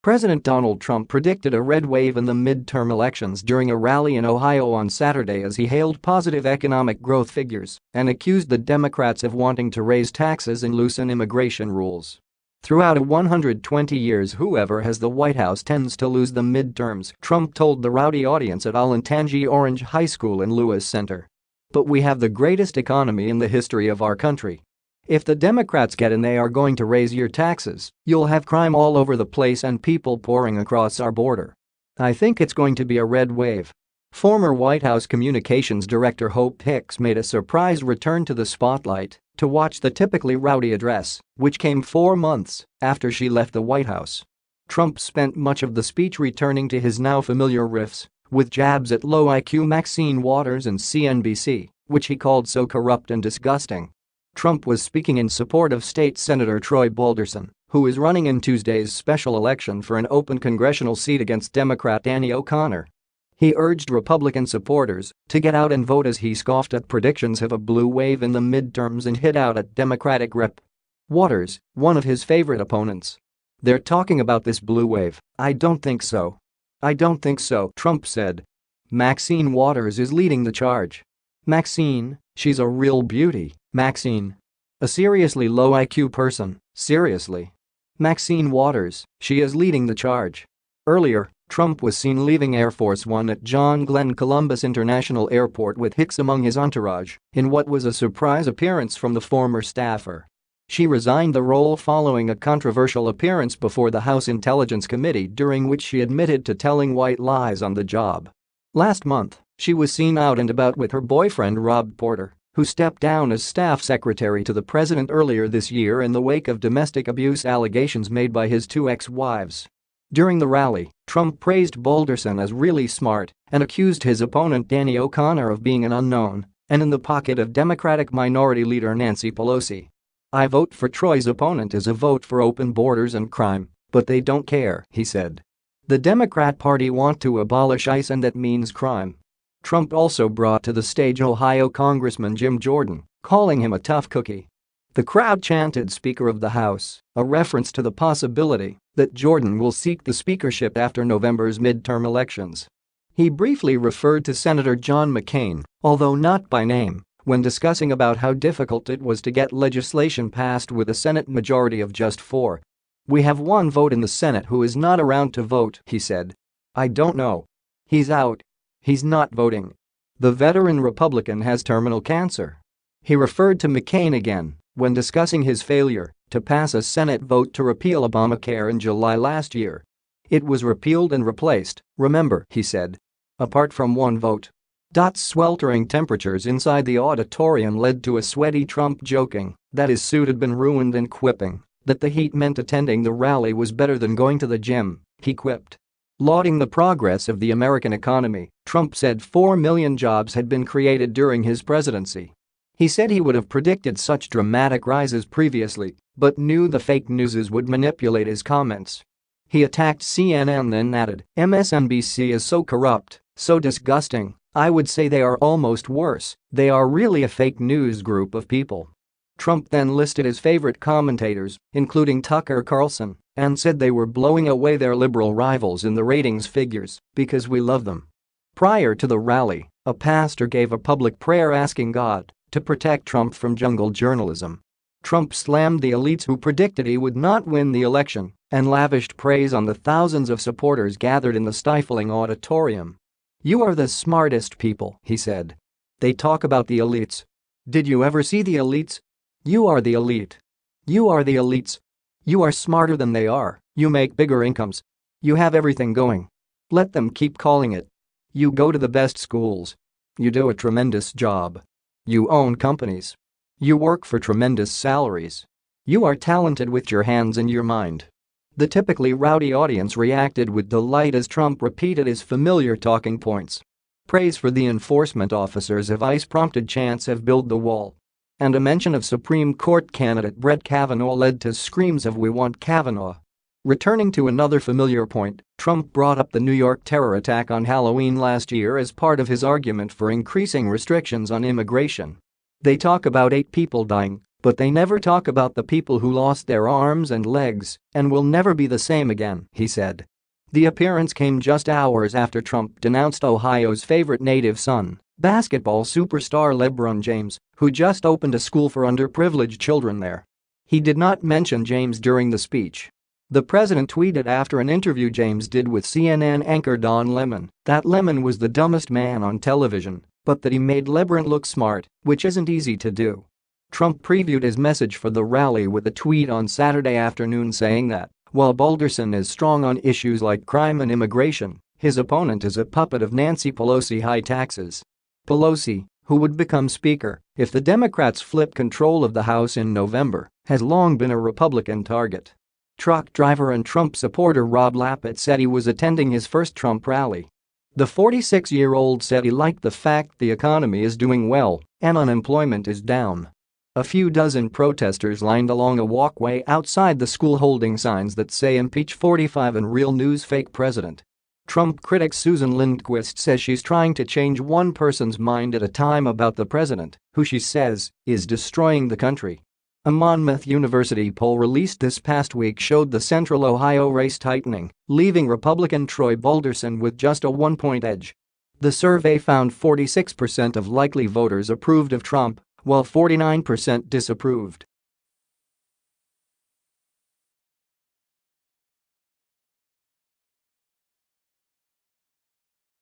President Donald Trump predicted a red wave in the midterm elections during a rally in Ohio on Saturday as he hailed positive economic growth figures and accused the Democrats of wanting to raise taxes and loosen immigration rules. Throughout 120 years, whoever has the White House tends to lose the midterms, Trump told the rowdy audience at Olentangy Orange High School in Lewis Center. But we have the greatest economy in the history of our country. If the Democrats get in, they are going to raise your taxes, you'll have crime all over the place and people pouring across our border. I think it's going to be a red wave. Former White House Communications Director Hope Hicks made a surprise return to the spotlight to watch the typically rowdy address, which came 4 months after she left the White House. Trump spent much of the speech returning to his now familiar riffs, with jabs at low-IQ Maxine Waters and CNBC, which he called so corrupt and disgusting. Trump was speaking in support of State Senator Troy Balderson, who is running in Tuesday's special election for an open congressional seat against Democrat Danny O'Connor. He urged Republican supporters to get out and vote as he scoffed at predictions of a blue wave in the midterms and hit out at Democratic Rep. Waters, one of his favorite opponents. "They're talking about this blue wave. I don't think so. I don't think so," Trump said. Maxine Waters is leading the charge. Maxine, she's a real beauty, Maxine. A seriously low IQ person, seriously. Maxine Waters, she is leading the charge. Earlier, Trump was seen leaving Air Force One at John Glenn Columbus International Airport with Hicks among his entourage in what was a surprise appearance from the former staffer. She resigned the role following a controversial appearance before the House Intelligence Committee during which she admitted to telling white lies on the job. Last month, she was seen out and about with her boyfriend Rob Porter, who stepped down as staff secretary to the president earlier this year in the wake of domestic abuse allegations made by his 2 ex-wives. During the rally, Trump praised Balderson as really smart and accused his opponent Danny O'Connor of being an unknown and in the pocket of Democratic Minority Leader Nancy Pelosi. "I vote for Troy's opponent is a vote for open borders and crime, but they don't care," he said. "The Democrat Party want to abolish ICE and that means crime." Trump also brought to the stage Ohio Congressman Jim Jordan, calling him a tough cookie. The crowd chanted Speaker of the House, a reference to the possibility that Jordan will seek the speakership after November's midterm elections. He briefly referred to Senator John McCain, although not by name, when discussing about how difficult it was to get legislation passed with a Senate majority of just 4. "We have 1 vote in the Senate who is not around to vote," he said. "I don't know. He's out. He's not voting. The veteran Republican has terminal cancer." He referred to McCain again when discussing his failure to pass a Senate vote to repeal Obamacare in July last year. "It was repealed and replaced, remember," he said. "Apart from 1 vote." Sweltering temperatures inside the auditorium led to a sweaty Trump joking that his suit had been ruined and quipping that the heat meant attending the rally was better than going to the gym, he quipped. Lauding the progress of the American economy, Trump said 4 million jobs had been created during his presidency. He said he would have predicted such dramatic rises previously, but knew the fake newses would manipulate his comments. He attacked CNN then added, "MSNBC is so corrupt, so disgusting, I would say they are almost worse, they are really a fake news group of people." Trump then listed his favorite commentators, including Tucker Carlson, and said they were blowing away their liberal rivals in the ratings figures because we love them. Prior to the rally, a pastor gave a public prayer asking God to protect Trump from jungle journalism. Trump slammed the elites who predicted he would not win the election and lavished praise on the thousands of supporters gathered in the stifling auditorium. "You are the smartest people," he said. "They talk about the elites. Did you ever see the elites? You are the elite. You are the elites. You are smarter than they are, you make bigger incomes. You have everything going. Let them keep calling it. You go to the best schools. You do a tremendous job. You own companies. You work for tremendous salaries. You are talented with your hands and your mind." The typically rowdy audience reacted with delight as Trump repeated his familiar talking points. Praise for the enforcement officers of ICE prompted chants of "Build the Wall." And a mention of Supreme Court candidate Brett Kavanaugh led to screams of "We want Kavanaugh." Returning to another familiar point, Trump brought up the New York terror attack on Halloween last year as part of his argument for increasing restrictions on immigration. "They talk about 8 people dying, But they never talk about the people who lost their arms and legs and will never be the same again, he said. The appearance came just hours after Trump denounced Ohio's favorite native son, basketball superstar LeBron James, who just opened a school for underprivileged children there. He did not mention James during the speech. The president tweeted after an interview James did with CNN anchor Don Lemon that Lemon was the dumbest man on television, but that he made LeBron look smart, which isn't easy to do. Trump previewed his message for the rally with a tweet on Saturday afternoon saying that, while Balderson is strong on issues like crime and immigration, his opponent is a puppet of Nancy Pelosi's high taxes. Pelosi, who would become Speaker if the Democrats flip control of the House in November, has long been a Republican target. Truck driver and Trump supporter Rob Lapid said he was attending his first Trump rally. The 46-year-old said he liked the fact the economy is doing well and unemployment is down. A few dozen protesters lined along a walkway outside the school holding signs that say "Impeach 45 and Real News Fake President." Trump critic Susan Lindquist says she's trying to change one person's mind at a time about the president, who she says is destroying the country. A Monmouth University poll released this past week showed the central Ohio race tightening, leaving Republican Troy Balderson with just a 1-point edge. The survey found 46% of likely voters approved of Trump, while 49% disapproved.